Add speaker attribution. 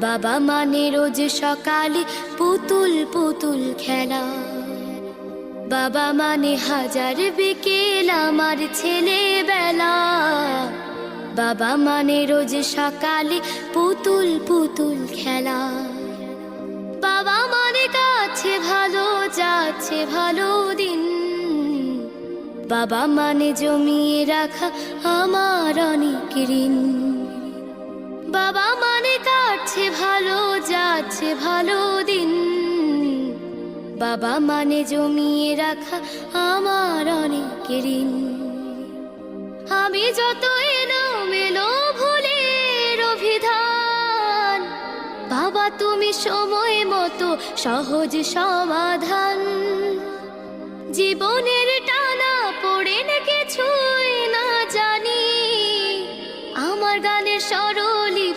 Speaker 1: বাবা মানে রোজ সকালে পুতুল পুতুল খেলা, বাবা মানে হাজার বিকেল আমার ছেলেবেলা। বাবা মানে রোজ সকালে পুতুল পুতুল খেলা, বাবা মানে কাছে ভালো যাচ্ছে ভালো দিন, বাবা মানে জমিয়ে রাখা আমার অনেক ঋণ। বাবা মানে কাটছে ভালো যাচ্ছে ভালো দিন, বাবা মানে জমিয়ে রাখা আমার অনেক ঋণ। আমি যত এলোমেলো ভুলের অভিধান, বাবা তুমি সময় মতো সহজ সমাধান। জীবনের টানা পড়ে কিছুই না জানি, আমার গানের স্বর